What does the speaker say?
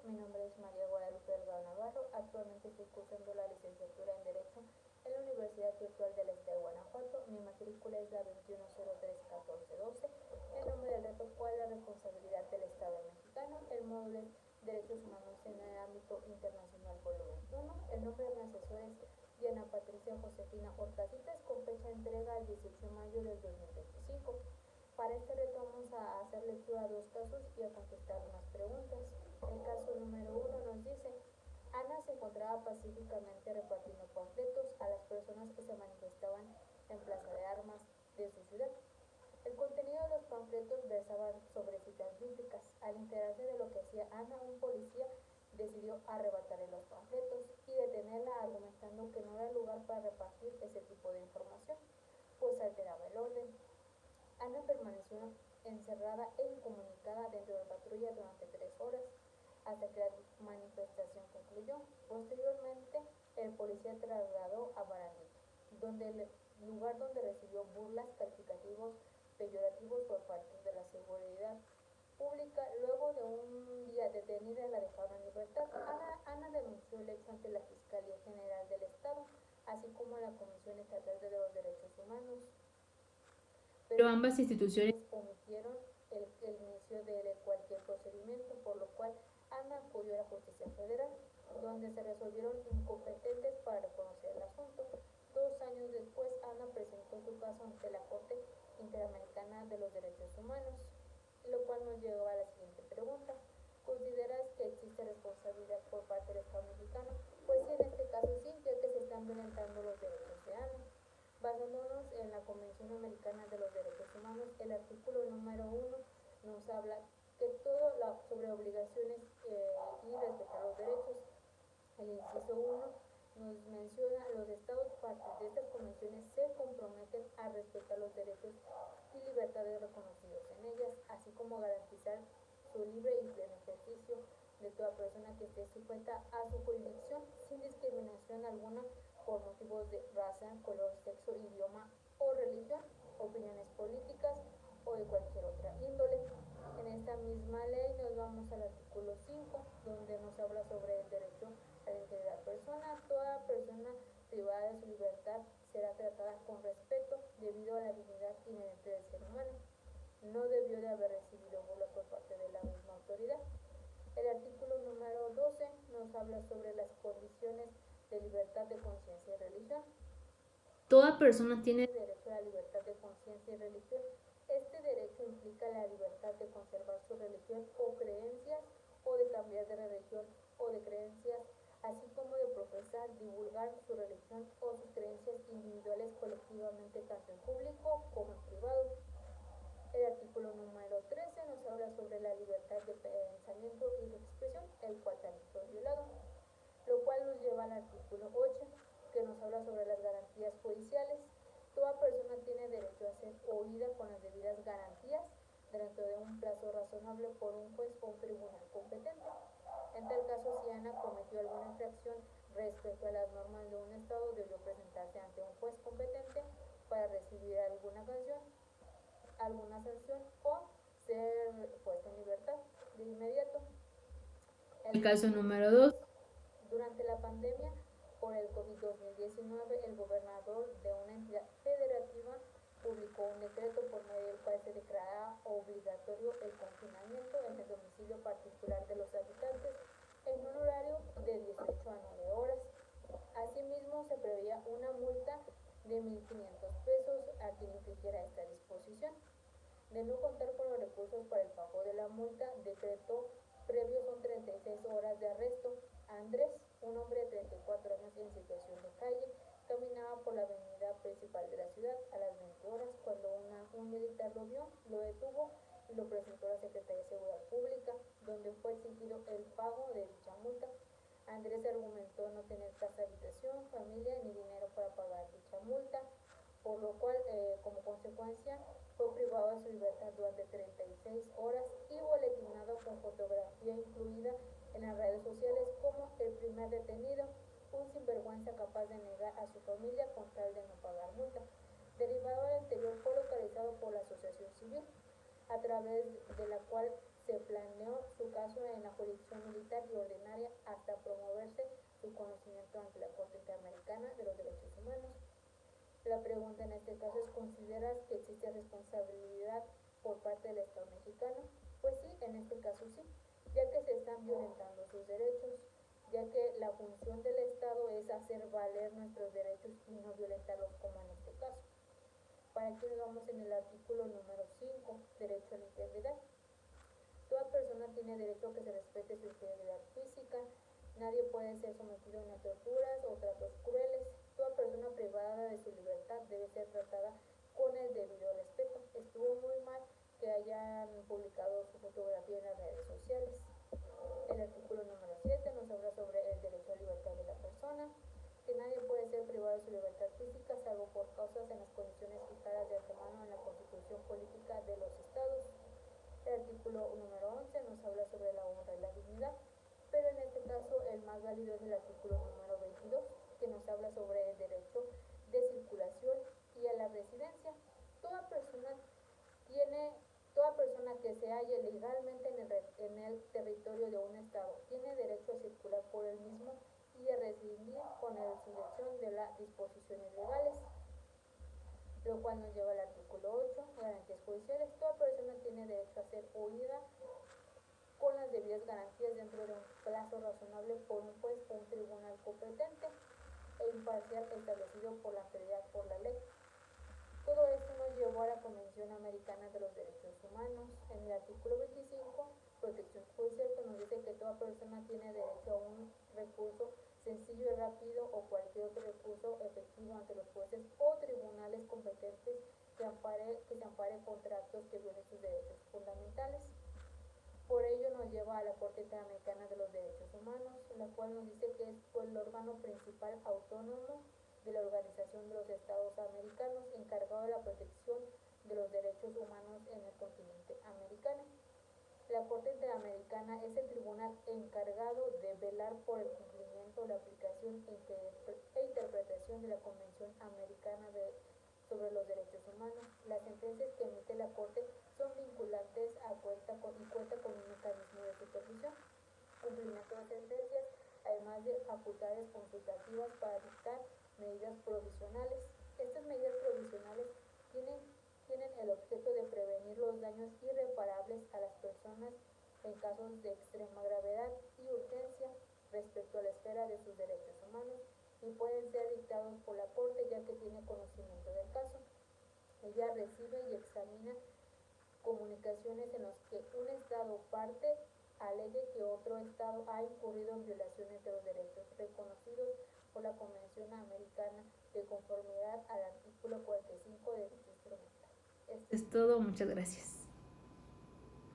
Mi nombre es María Guadalupe Delgado Navarro. Actualmente estoy cursando la licenciatura en Derecho en la Universidad Virtual del Estado de Guanajuato. Mi matrícula es la 21031412. El nombre del reto fue la responsabilidad del Estado mexicano. El módulo es Derechos Humanos en el ámbito internacional volumen 1. El nombre de mi asesor es Diana Patricia Josefina Horcasitas, con fecha de entrega el 18 de mayo del 2025. Para este reto vamos a hacer lectura a dos casos y a contestar unas preguntas. El caso número 1 nos dice: Ana se encontraba pacíficamente repartiendo panfletos a las personas que se manifestaban en Plaza de Armas de su ciudad. El contenido de los panfletos versaba sobre citas bíblicas. Al enterarse de lo que hacía Ana, un policía decidió arrebatarle los panfletos y detenerla, argumentando que no era lugar para repartir ese tipo de información, pues alteraba el orden. Ana permaneció encerrada e incomunicada dentro de la patrulla durante 3 horas, hasta que la manifestación concluyó. Posteriormente, el policía trasladó a Barandito, lugar donde recibió burlas, calificativos peyorativos por parte de la seguridad pública. Luego de un día detenida, la dejaron en libertad. Ana denunció el hecho ante la Fiscalía General del Estado, así como la Comisión Estatal de los Derechos Humanos, pero ambas instituciones omitieron el inicio de cualquier procedimiento, por lo cual Ana acudió a la Justicia Federal, donde se resolvieron incompetentes para reconocer el asunto. 2 años después, Ana presentó su caso ante la Corte Interamericana de los Derechos Humanos, lo cual nos lleva a la siguiente pregunta: ¿consideras que existe responsabilidad por parte del Estado mexicano? Pues sí, en este caso sí, ya que se están violentando los derechos de Ana. Basándonos en la Convención Americana de los Derechos Humanos, el artículo número 1 nos habla que todo sobre obligaciones y respetar los derechos. El inciso 1 nos menciona: los estados partes de estas convenciones se comprometen a respetar los derechos y libertades reconocidos en ellas, así como garantizar su libre y pleno ejercicio de toda persona que esté sujeta a su jurisdicción, sin discriminación alguna por motivos de raza, color, sexo, idioma o religión, opiniones políticas o de cualquier otra índole. En esta misma ley nos vamos al artículo 5, donde nos habla sobre el derecho a la integridad personal. Toda persona privada de su libertad será tratada con respeto debido a la dignidad inherente del ser humano. No debió de haber recibido burlas por parte de la misma autoridad. El artículo número 12 nos habla sobre las condiciones de libertad de conciencia y religión. Toda persona tiene derecho a la libertad de conciencia y religión. Este derecho implica la libertad de conservar su religión o creencias, o de cambiar de religión o de creencias, así como de profesar, divulgar su religión o sus creencias individuales colectivamente, tanto en público como en privado. El artículo número 13 nos habla sobre la libertad de pensamiento y de expresión, el cual también fue violado, lo cual nos lleva al artículo 8, que nos habla sobre las garantías judiciales. Toda persona tiene derecho a ser oída con las debidas garantías dentro de un plazo razonable por un juez o un tribunal competente. En tal caso, si Ana cometió alguna infracción respecto a las normas de un estado, debió presentarse ante un juez competente para recibir alguna sanción o ser puesta en libertad de inmediato. El caso número 2. Durante la pandemia por el COVID-2019, el gobernador de una entidad federativa publicó un decreto por medio del cual se declaraba obligatorio el confinamiento en el domicilio particular de los habitantes en un horario de 18 a 9 horas. Asimismo, se preveía una multa de 1,500 pesos a quien infringiera esta disposición. De no contar con los recursos para el pago de la multa, decretó previo son 36 horas de arresto. Andrés, un hombre de 34 años en situación de calle, caminaba por la avenida principal de la ciudad a las 20 horas cuando un militar lo vio, lo detuvo y lo presentó a la Secretaría de Seguridad Pública, donde fue exigido el pago de dicha multa. Andrés argumentó no tener casa, habitación, familia ni dinero para pagar dicha multa, por lo cual, como consecuencia, fue privado de su libertad durante 36 horas y boletinado con fotografía incluida en las redes sociales como el primer detenido, un sinvergüenza capaz de negar a su familia con tal de no pagar multa. Derivado del anterior, fue localizado por la Asociación Civil, a través de la cual se planeó su caso en la jurisdicción militar y ordinaria hasta promoverse su conocimiento ante la Corte Interamericana de los Derechos Humanos. La pregunta en este caso es: ¿consideras que existe responsabilidad por parte del Estado mexicano? Pues sí, en este caso sí, ya que se están violentando sus derechos, ya que la función del Estado es hacer valer nuestros derechos y no violentarlos como en este caso. Para aquí nos vamos en el artículo número 5, derecho a la integridad. Toda persona tiene derecho a que se respete su integridad física. Nadie puede ser sometido a torturas o tratos crueles. Toda persona privada de su libertad debe ser tratada con el debido respeto. Estuvo muy mal que hayan publicado su fotografía en las redes sociales. El artículo número 7 nos habla sobre el derecho a la libertad de la persona, que nadie puede ser privado de su libertad física salvo por causas en las condiciones fijadas de antemano en la Constitución Política de los Estados. El artículo número 11 nos habla sobre la honra y la dignidad, pero en este caso el más válido es el artículo número 22, que nos habla sobre el derecho de circulación y a la residencia. Toda persona que se halle legalmente en el territorio de un estado tiene derecho a circular por el mismo y a residir con la sujeción de las disposiciones legales, lo cual nos lleva al artículo 8, garantías judiciales. Toda persona tiene derecho a ser oída con las debidas garantías dentro de un plazo razonable por un juez o un tribunal competente e imparcial establecido por la autoridad por la ley. Todo esto nos llevó a la Convención Americana de los Derechos Humanos. En el artículo 25, protección judicial, que nos dice que toda persona tiene derecho a un recurso sencillo y rápido o cualquier otro recurso efectivo ante los jueces o tribunales competentes que se ampare contra actos que violen sus derechos fundamentales. Por ello nos lleva a la Corte Interamericana de los Derechos Humanos, la cual nos dice que es el órgano principal autónomo de la Organización de los Estados Americanos, encargado de la protección de los derechos humanos en el continente americano. La Corte Interamericana es el tribunal encargado de velar por el cumplimiento, la aplicación e interpretación de la Convención Americana sobre los Derechos Humanos. Las sentencias que emite la Corte son vinculantes y cuenta con un mecanismo de supervisión, cumplimiento de sentencias, además de facultades consultativas para dictar medidas provisionales. Estas medidas provisionales tienen el objeto de prevenir los daños irreparables a las personas en casos de extrema gravedad y urgencia respecto a la esfera de sus derechos humanos y pueden ser dictados por la Corte ya que tiene conocimiento del caso. Ella recibe y examina comunicaciones en las que un Estado parte alegue que otro Estado ha incurrido en violaciones de los derechos reconocidos por la Convención Americana de conformidad al artículo 45 de dicho instrumento. Es todo, muchas gracias.